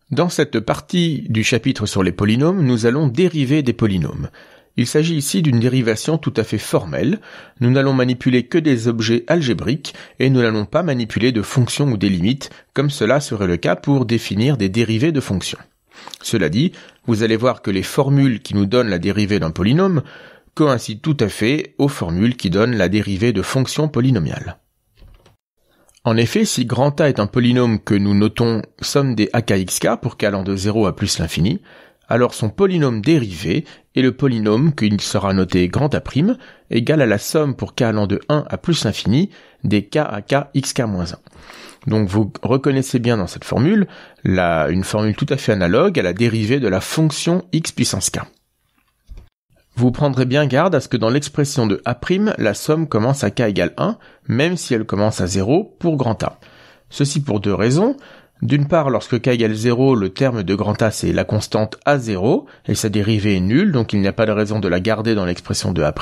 Dans cette partie du chapitre sur les polynômes, nous allons dériver des polynômes. Il s'agit ici d'une dérivation tout à fait formelle. Nous n'allons manipuler que des objets algébriques et nous n'allons pas manipuler de fonctions ou des limites, comme cela serait le cas pour définir des dérivées de fonctions. Cela dit, vous allez voir que les formules qui nous donnent la dérivée d'un polynôme coïncident tout à fait aux formules qui donnent la dérivée de fonctions polynomiales. En effet, si grand A est un polynôme que nous notons somme des AKXK pour k allant de 0 à plus l'infini, alors son polynôme dérivé est le polynôme qu'il sera noté grand A' égal à la somme pour k allant de 1 à plus l'infini des k à k xk-1. Donc vous reconnaissez bien dans cette formule une formule tout à fait analogue à la dérivée de la fonction x puissance k. Vous prendrez bien garde à ce que dans l'expression de A', la somme commence à k égale 1, même si elle commence à 0 pour grand A. Ceci pour deux raisons. D'une part, lorsque k égale 0, le terme de grand A c'est la constante A0, et sa dérivée est nulle, donc il n'y a pas de raison de la garder dans l'expression de A'.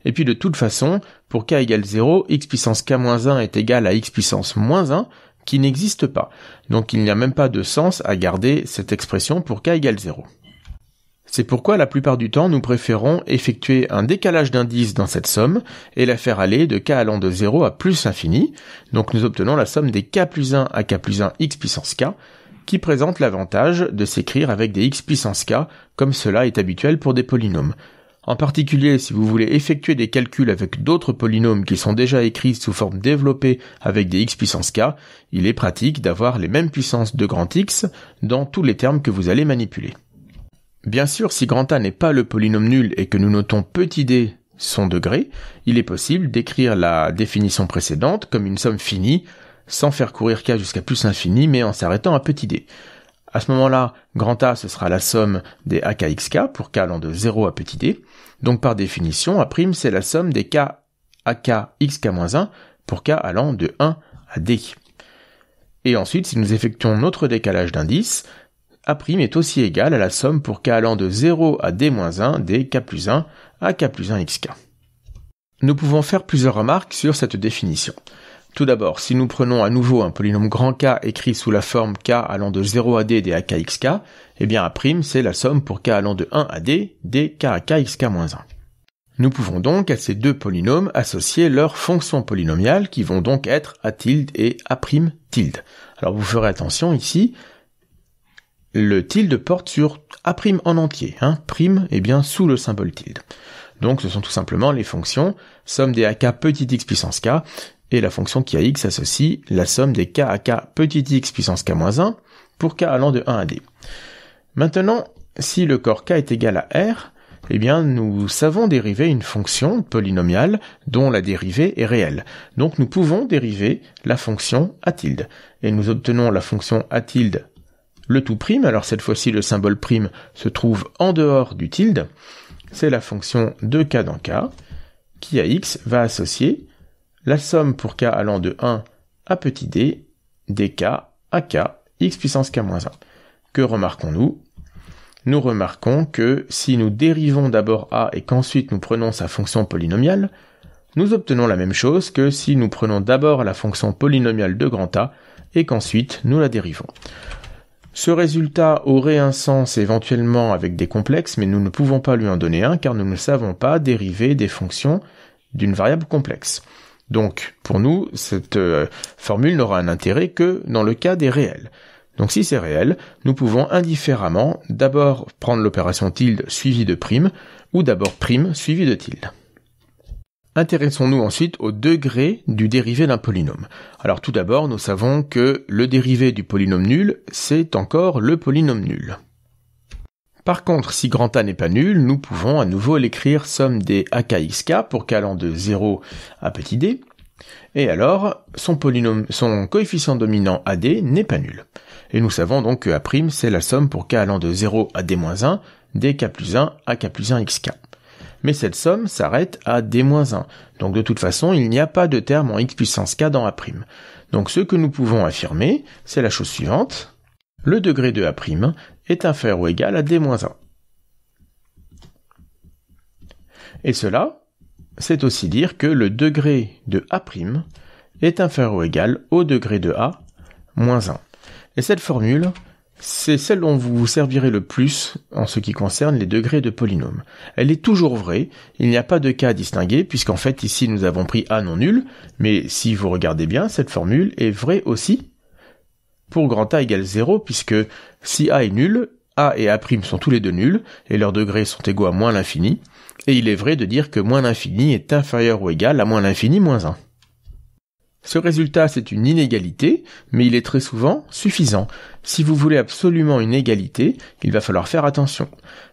Et puis de toute façon, pour k égale 0, x puissance k-1 est égal à x puissance moins 1, qui n'existe pas. Donc il n'y a même pas de sens à garder cette expression pour k égale 0. C'est pourquoi la plupart du temps nous préférons effectuer un décalage d'indice dans cette somme et la faire aller de k allant de 0 à plus l'infini. Donc nous obtenons la somme des k plus 1 à k plus 1 x puissance k qui présente l'avantage de s'écrire avec des x puissance k comme cela est habituel pour des polynômes. En particulier, si vous voulez effectuer des calculs avec d'autres polynômes qui sont déjà écrits sous forme développée avec des x puissance k, il est pratique d'avoir les mêmes puissances de grand X dans tous les termes que vous allez manipuler. Bien sûr, si grand A n'est pas le polynôme nul et que nous notons petit d son degré, il est possible d'écrire la définition précédente comme une somme finie, sans faire courir k jusqu'à plus l'infini, mais en s'arrêtant à petit d. À ce moment-là, grand A ce sera la somme des AKXK pour k allant de 0 à petit d. Donc par définition, A' c'est la somme des k AK xk-1 pour k allant de 1 à d. Et ensuite, si nous effectuons notre décalage d'indice, A' est aussi égal à la somme pour k allant de 0 à d-1 des k plus 1 à k plus 1 xk. Nous pouvons faire plusieurs remarques sur cette définition. Tout d'abord, si nous prenons à nouveau un polynôme grand K écrit sous la forme k allant de 0 à d des AKXK, eh bien A' c'est la somme pour k allant de 1 à d des k à k xk-1. Nous pouvons donc à ces deux polynômes associer leurs fonctions polynomiales qui vont donc être A tilde et A'. Alors vous ferez attention ici, le tilde porte sur A' en entier, prime est bien sous le symbole tilde. Donc ce sont tout simplement les fonctions somme des AK petit x puissance k et la fonction qui a x associe la somme des k à k petit x puissance k-1 pour k allant de 1 à d. Maintenant, si le corps k est égal à r, eh bien nous savons dériver une fonction polynomiale dont la dérivée est réelle. Donc nous pouvons dériver la fonction A tilde. Et nous obtenons la fonction A tilde le tout prime, alors cette fois-ci le symbole prime se trouve en dehors du tilde, c'est la fonction de k dans k, qui à x va associer la somme pour k allant de 1 à petit d, dk à k, x puissance k-1. Que remarquons-nous ? Nous remarquons que si nous dérivons d'abord a et qu'ensuite nous prenons sa fonction polynomiale, nous obtenons la même chose que si nous prenons d'abord la fonction polynomiale de grand A et qu'ensuite nous la dérivons. Ce résultat aurait un sens éventuellement avec des complexes, mais nous ne pouvons pas lui en donner un car nous ne savons pas dériver des fonctions d'une variable complexe. Donc, pour nous, cette formule n'aura un intérêt que dans le cas des réels. Donc si c'est réel, nous pouvons indifféremment d'abord prendre l'opération tilde suivie de prime, ou d'abord prime suivie de tilde. Intéressons-nous ensuite au degré du dérivé d'un polynôme. Alors tout d'abord, nous savons que le dérivé du polynôme nul, c'est encore le polynôme nul. Par contre, si grand A n'est pas nul, nous pouvons à nouveau l'écrire somme des AKXK pour k allant de 0 à petit d, et alors son coefficient dominant AD n'est pas nul. Et nous savons donc que A' c'est la somme pour k allant de 0 à d-1 des k plus 1 à k plus 1 xk. Mais cette somme s'arrête à d-1. Donc de toute façon, il n'y a pas de terme en x puissance k dans A'. Donc ce que nous pouvons affirmer, c'est la chose suivante. Le degré de A' est inférieur ou égal à d-1. Et cela, c'est aussi dire que le degré de A' est inférieur ou égal au degré de A moins 1. Et cette formule c'est celle dont vous vous servirez le plus en ce qui concerne les degrés de polynômes. Elle est toujours vraie, il n'y a pas de cas à distinguer, puisqu'en fait ici nous avons pris a non nul, mais si vous regardez bien, cette formule est vraie aussi pour grand A égale 0, puisque si a est nul, a et a' sont tous les deux nuls, et leurs degrés sont égaux à moins l'infini, et il est vrai de dire que moins l'infini est inférieur ou égal à moins l'infini moins 1. Ce résultat, c'est une inégalité, mais il est très souvent suffisant. Si vous voulez absolument une égalité, il va falloir faire attention.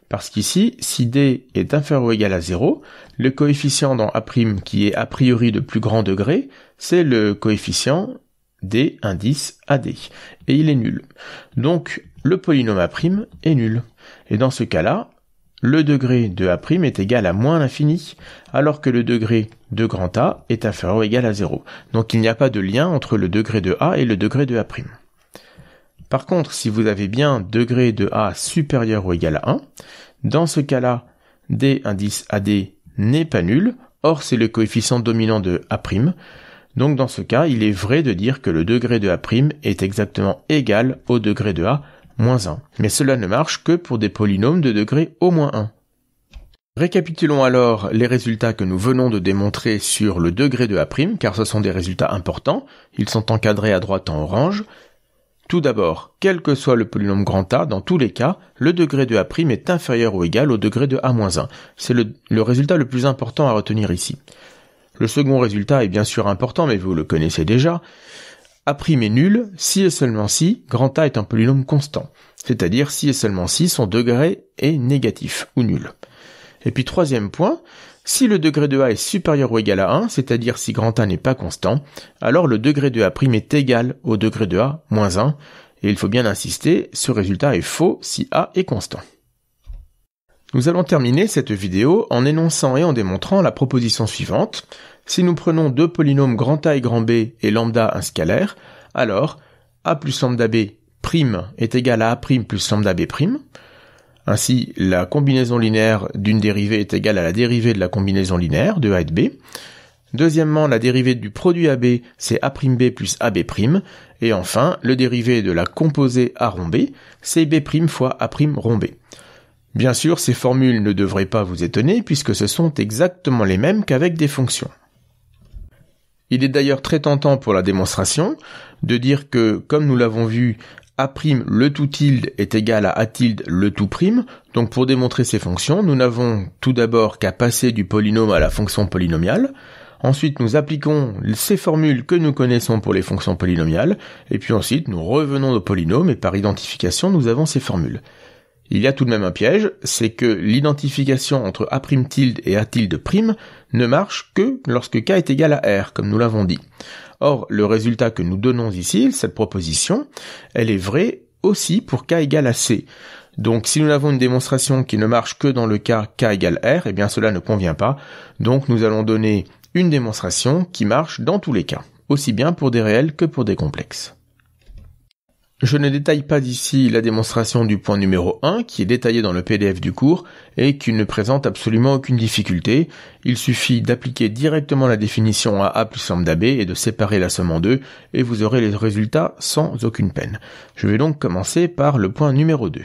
Parce qu'ici, si D est inférieur ou égal à 0, le coefficient dans A' qui est a priori de plus grand degré, c'est le coefficient D indice AD. Et il est nul. Donc, le polynôme A' est nul. Et dans ce cas-là, le degré de A' est égal à moins l'infini, alors que le degré de grand A est inférieur ou égal à 0. Donc il n'y a pas de lien entre le degré de A et le degré de A'. Par contre, si vous avez bien degré de A supérieur ou égal à 1, dans ce cas-là, D indice AD n'est pas nul, or c'est le coefficient dominant de A'. Donc dans ce cas, il est vrai de dire que le degré de A' est exactement égal au degré de A moins 1. Mais cela ne marche que pour des polynômes de degré au moins 1. Récapitulons alors les résultats que nous venons de démontrer sur le degré de A', car ce sont des résultats importants. Ils sont encadrés à droite en orange. Tout d'abord, quel que soit le polynôme grand A, dans tous les cas, le degré de A' est inférieur ou égal au degré de A moins 1. C'est le résultat le plus important à retenir ici. Le second résultat est bien sûr important, mais vous le connaissez déjà. A' est nul si et seulement si grand A est un polynôme constant, c'est-à-dire si et seulement si son degré est négatif ou nul. Et puis troisième point, si le degré de A est supérieur ou égal à 1, c'est-à-dire si grand A n'est pas constant, alors le degré de A' est égal au degré de A moins 1, et il faut bien insister, ce résultat est faux si A est constant. Nous allons terminer cette vidéo en énonçant et en démontrant la proposition suivante. Si nous prenons deux polynômes grand A et grand B et lambda un scalaire, alors A plus lambda B' est égal à A' plus lambda B'. Ainsi, la combinaison linéaire d'une dérivée est égale à la dérivée de la combinaison linéaire de A et de B. Deuxièmement, la dérivée du produit AB, c'est A'B plus AB'. Et enfin, le dérivé de la composée A rond B, c'est B' fois A' rond B. Bien sûr, ces formules ne devraient pas vous étonner puisque ce sont exactement les mêmes qu'avec des fonctions. Il est d'ailleurs très tentant pour la démonstration de dire que, comme nous l'avons vu, A' le tout tilde est égal à A tilde le tout prime. Donc pour démontrer ces fonctions, nous n'avons tout d'abord qu'à passer du polynôme à la fonction polynomiale. Ensuite, nous appliquons ces formules que nous connaissons pour les fonctions polynomiales. Et puis ensuite, nous revenons au polynôme et par identification, nous avons ces formules. Il y a tout de même un piège, c'est que l'identification entre A' tilde et A tilde prime ne marche que lorsque K est égal à R, comme nous l'avons dit. Or, le résultat que nous donnons ici, cette proposition, elle est vraie aussi pour K égale à C. Donc, si nous avons une démonstration qui ne marche que dans le cas K égale R, eh bien cela ne convient pas. Donc, nous allons donner une démonstration qui marche dans tous les cas, aussi bien pour des réels que pour des complexes. Je ne détaille pas ici la démonstration du point numéro 1 qui est détaillé dans le PDF du cours et qui ne présente absolument aucune difficulté. Il suffit d'appliquer directement la définition à A plus lambda B et de séparer la somme en deux et vous aurez les résultats sans aucune peine. Je vais donc commencer par le point numéro 2.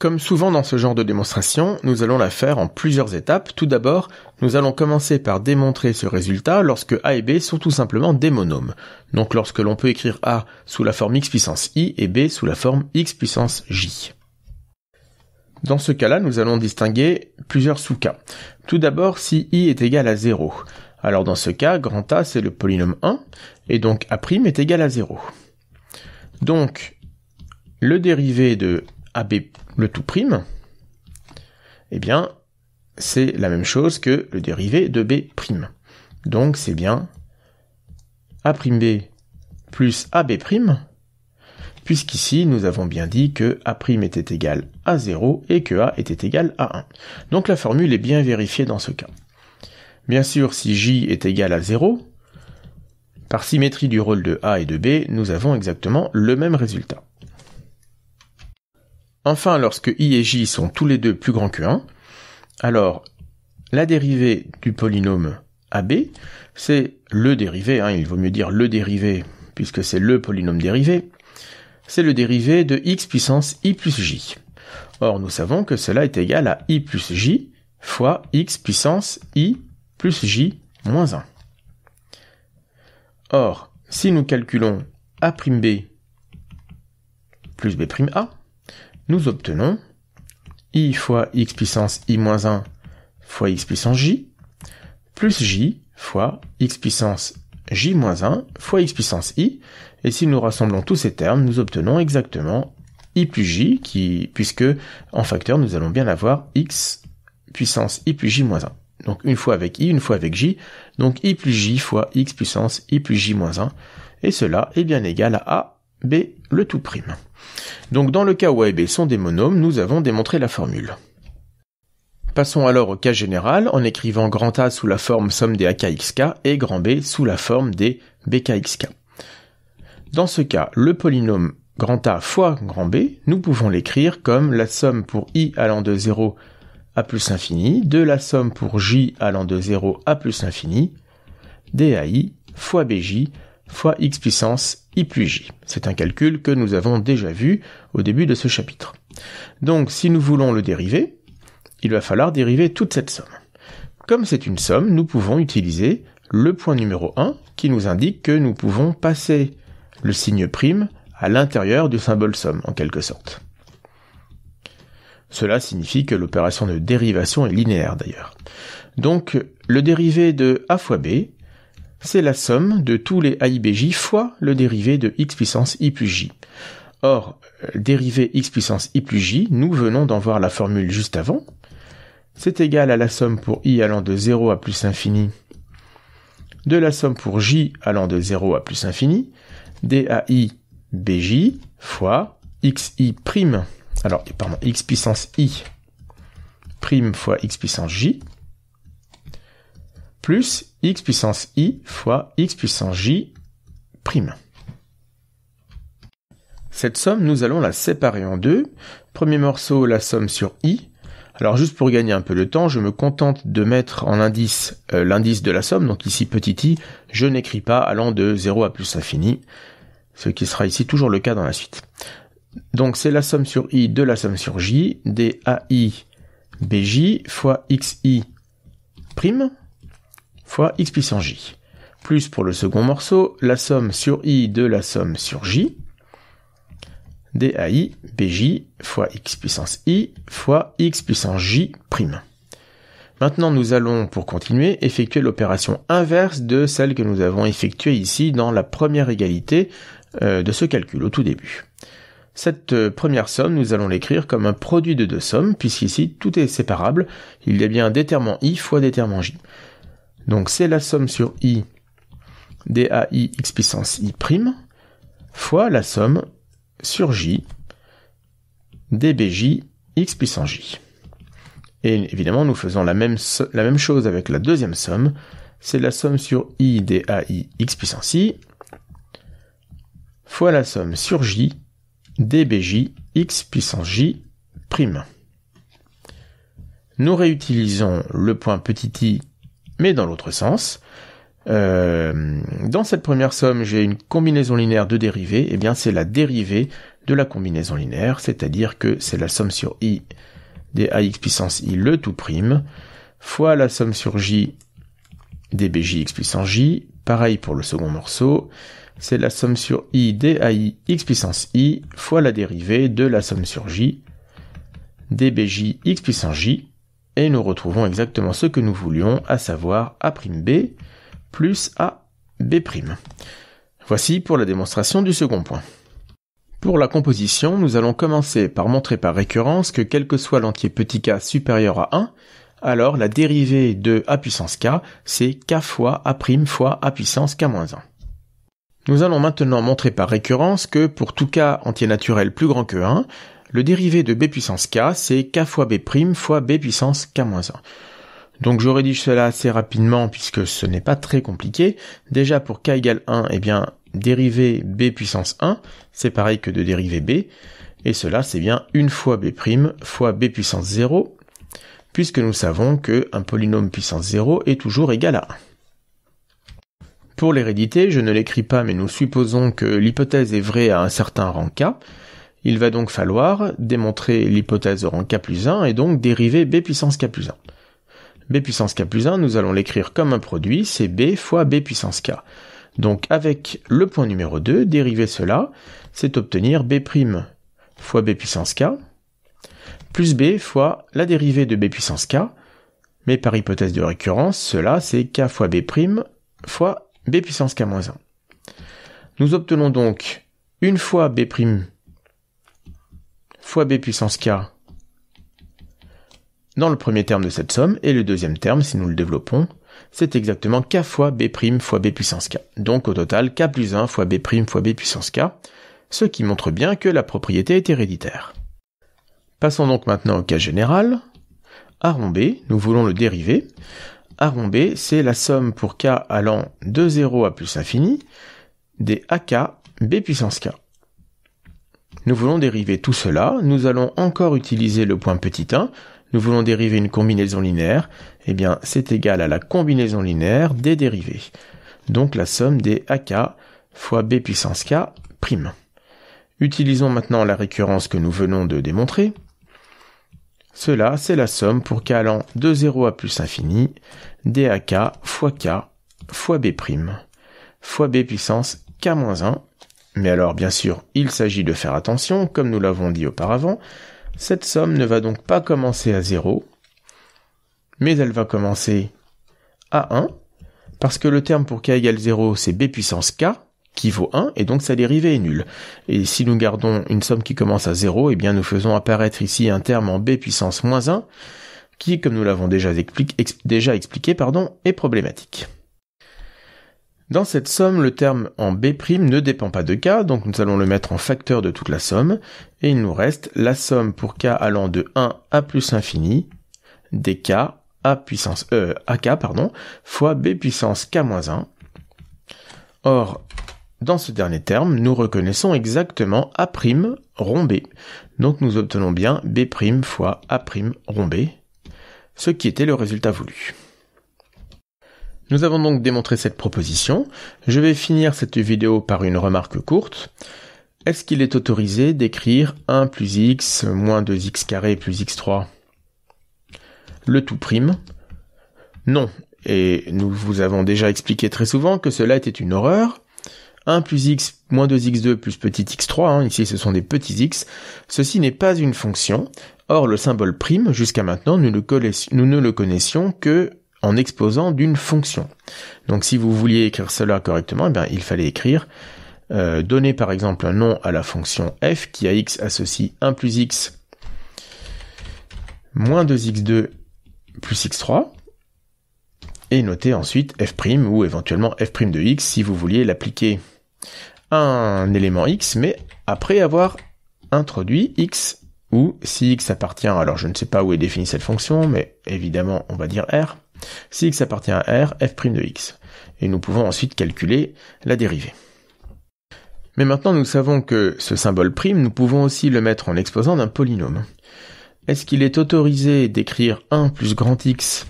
Comme souvent dans ce genre de démonstration, nous allons la faire en plusieurs étapes. Tout d'abord, nous allons commencer par démontrer ce résultat lorsque A et B sont tout simplement des monômes. Donc lorsque l'on peut écrire A sous la forme x puissance i et B sous la forme x puissance j. Dans ce cas-là, nous allons distinguer plusieurs sous-cas. Tout d'abord, si i est égal à 0. Alors dans ce cas, grand A c'est le polynôme 1, et donc A' est égal à 0. Donc, le dérivé de AB le tout prime, eh bien, c'est la même chose que le dérivé de B'. Donc, c'est bien A'B plus AB', puisqu'ici, nous avons bien dit que A' était égal à 0 et que A était égal à 1. Donc, la formule est bien vérifiée dans ce cas. Bien sûr, si J est égal à 0, par symétrie du rôle de A et de B, nous avons exactement le même résultat. Enfin, lorsque I et J sont tous les deux plus grands que 1, alors la dérivée du polynôme AB, c'est le dérivé, il vaut mieux dire le dérivé, puisque c'est le polynôme dérivé, c'est le dérivé de x puissance i plus j. Or, nous savons que cela est égal à i plus j fois x puissance i plus j moins 1. Or, si nous calculons a'b plus b'a, nous obtenons i fois x puissance i moins 1 fois x puissance j, plus j fois x puissance j moins 1 fois x puissance i, et si nous rassemblons tous ces termes, nous obtenons exactement i plus j, puisque en facteur, nous allons bien avoir x puissance i plus j moins 1. Donc une fois avec i, une fois avec j, donc i plus j fois x puissance i plus j moins 1, et cela est bien égal à a, b, le tout prime. Donc dans le cas où a et b sont des monômes, nous avons démontré la formule. Passons alors au cas général en écrivant grand A sous la forme somme des AKXK et grand B sous la forme des BKXK. Dans ce cas, le polynôme grand A fois grand B, nous pouvons l'écrire comme la somme pour i allant de 0 à plus infini de la somme pour j allant de 0 à plus infini dai fois bj fois x puissance i plus j. C'est un calcul que nous avons déjà vu au début de ce chapitre. Donc si nous voulons le dériver, il va falloir dériver toute cette somme. Comme c'est une somme, nous pouvons utiliser le point numéro 1 qui nous indique que nous pouvons passer le signe prime à l'intérieur du symbole somme, en quelque sorte. Cela signifie que l'opération de dérivation est linéaire d'ailleurs. Donc le dérivé de a fois b, c'est la somme de tous les aibj fois le dérivé de x puissance i plus j. Or, dérivé x puissance i plus j, nous venons d'en voir la formule juste avant. C'est égal à la somme pour i allant de 0 à plus infini de la somme pour j allant de 0 à plus infini dai bj fois xi prime, x puissance i prime fois x puissance j plus x puissance i fois x puissance j prime. Cette somme, nous allons la séparer en deux. Premier morceau, la somme sur i. Alors juste pour gagner un peu de temps, je me contente de mettre en indice l'indice de la somme, donc ici petit i, je n'écris pas allant de 0 à plus infini, ce qui sera ici toujours le cas dans la suite. Donc c'est la somme sur i de la somme sur j, dai bj fois xi prime fois x puissance j. Plus pour le second morceau, la somme sur i de la somme sur j, dai bj fois x puissance i fois x puissance j prime. Maintenant nous allons, pour continuer, effectuer l'opération inverse de celle que nous avons effectuée ici dans la première égalité de ce calcul au tout début. Cette première somme, nous allons l'écrire comme un produit de deux sommes, puisqu'ici tout est séparable, il y a bien déterminant i fois déterminant j. Donc c'est la somme sur i dai x puissance i prime fois la somme sur j dbj x puissance j. Et évidemment, nous faisons la même chose avec la deuxième somme, c'est la somme sur i dai x puissance i fois la somme sur j dbj x puissance j prime. Nous réutilisons le point petit i, mais dans l'autre sens. Dans cette première somme, j'ai une combinaison linéaire de dérivées, et bien c'est la dérivée de la combinaison linéaire, c'est-à-dire que c'est la somme sur i dai x puissance i le tout prime, fois la somme sur j dbj x puissance j, pareil pour le second morceau, c'est la somme sur i dai x puissance i fois la dérivée de la somme sur j dbj x puissance j, et nous retrouvons exactement ce que nous voulions, à savoir a'b plus a'b'. Voici pour la démonstration du second point. Pour la composition, nous allons commencer par montrer par récurrence que quel que soit l'entier petit k supérieur à 1, alors la dérivée de a puissance k, c'est k fois a' fois a puissance k-1. Nous allons maintenant montrer par récurrence que pour tout k entier naturel plus grand que 1, le dérivé de b puissance k, c'est k fois b' fois b puissance k-1. Donc je rédige cela assez rapidement puisque ce n'est pas très compliqué. Déjà pour k égale 1, eh bien dériver b puissance 1, c'est pareil que de dériver b, et cela c'est bien 1 fois b' fois b puissance 0, puisque nous savons qu'un polynôme puissance 0 est toujours égal à 1. Pour l'hérédité, je ne l'écris pas, mais nous supposons que l'hypothèse est vraie à un certain rang K. Il va donc falloir démontrer l'hypothèse de rang K plus 1 et donc dériver B puissance K plus 1. B puissance K plus 1, nous allons l'écrire comme un produit, c'est B fois B puissance K. Donc avec le point numéro 2, dériver cela, c'est obtenir B' fois B puissance K, plus B fois la dérivée de B puissance K, mais par hypothèse de récurrence, cela c'est K fois B' fois B puissance K moins 1. Nous obtenons donc une fois B' fois B puissance K dans le premier terme de cette somme, et le deuxième terme, si nous le développons, c'est exactement K fois B' fois B puissance K. Donc au total, K plus 1 fois B' fois B puissance K, ce qui montre bien que la propriété est héréditaire. Passons donc maintenant au cas général. A rond B, nous voulons le dériver. A rond B, c'est la somme pour K allant de 0 à plus infini des AK B puissance K. Nous voulons dériver tout cela, nous allons encore utiliser le point petit 1, nous voulons dériver une combinaison linéaire, eh bien c'est égal à la combinaison linéaire des dérivés. Donc la somme des AK fois B puissance K prime. Utilisons maintenant la récurrence que nous venons de démontrer. Cela, c'est la somme pour K allant de 0 à plus infini des AK fois K fois B' fois B puissance K moins 1. Mais alors, bien sûr, il s'agit de faire attention, comme nous l'avons dit auparavant, cette somme ne va donc pas commencer à 0, mais elle va commencer à 1, parce que le terme pour K égale 0, c'est B puissance K, qui vaut 1, et donc sa dérivée est nulle. Et si nous gardons une somme qui commence à 0, eh bien nous faisons apparaître ici un terme en B puissance moins 1, qui, comme nous l'avons déjà expliqué, est problématique. Dans cette somme, le terme en B' ne dépend pas de K, donc nous allons le mettre en facteur de toute la somme, et il nous reste la somme pour K allant de 1 à plus infini des K AK fois B puissance K moins 1. Or, dans ce dernier terme, nous reconnaissons exactement A' rond B. Donc nous obtenons bien B' fois A' rond B, ce qui était le résultat voulu. Nous avons donc démontré cette proposition. Je vais finir cette vidéo par une remarque courte. Est-ce qu'il est autorisé d'écrire 1 plus x moins 2x carré plus x3 le tout prime? Non. Et nous vous avons déjà expliqué très souvent que cela était une horreur. 1 plus x moins 2x2 plus petit x3, ici ce sont des petits x, ceci n'est pas une fonction. Or le symbole prime, jusqu'à maintenant, nous ne le connaissions que en exposant d'une fonction. Donc si vous vouliez écrire cela correctement, eh bien, il fallait écrire, donner par exemple un nom à la fonction f qui à x associe 1 plus x moins 2x2 plus x3, et noter ensuite f' ou éventuellement f' de x si vous vouliez l'appliquer à un élément x, mais après avoir introduit x, ou si x appartient, alors je ne sais pas où est définie cette fonction, mais évidemment on va dire r, si x appartient à R, f' de x. Et nous pouvons ensuite calculer la dérivée. Mais maintenant nous savons que ce symbole prime, nous pouvons aussi le mettre en exposant d'un polynôme. Est-ce qu'il est autorisé d'écrire 1 plus grand x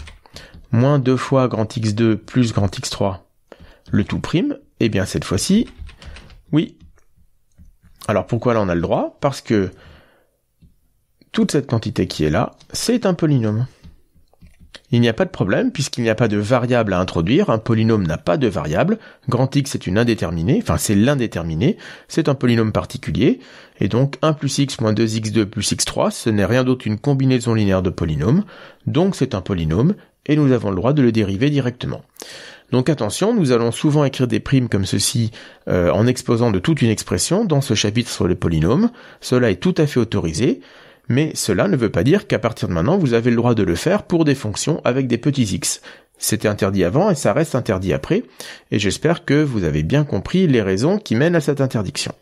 moins 2 fois grand x2 plus grand x3 le tout prime? Eh bien cette fois-ci, oui. Alors pourquoi là on a le droit? Parce que toute cette quantité qui est là, c'est un polynôme. Il n'y a pas de problème, puisqu'il n'y a pas de variable à introduire, un polynôme n'a pas de variable, grand X est une indéterminée, enfin c'est l'indéterminé, c'est un polynôme particulier, et donc 1 plus x moins 2x2 plus x3, ce n'est rien d'autre qu'une combinaison linéaire de polynômes, donc c'est un polynôme, et nous avons le droit de le dériver directement. Donc attention, nous allons souvent écrire des primes comme ceci en exposant de toute une expression dans ce chapitre sur les polynômes, cela est tout à fait autorisé, mais cela ne veut pas dire qu'à partir de maintenant, vous avez le droit de le faire pour des fonctions avec des petits x. C'était interdit avant et ça reste interdit après, et j'espère que vous avez bien compris les raisons qui mènent à cette interdiction.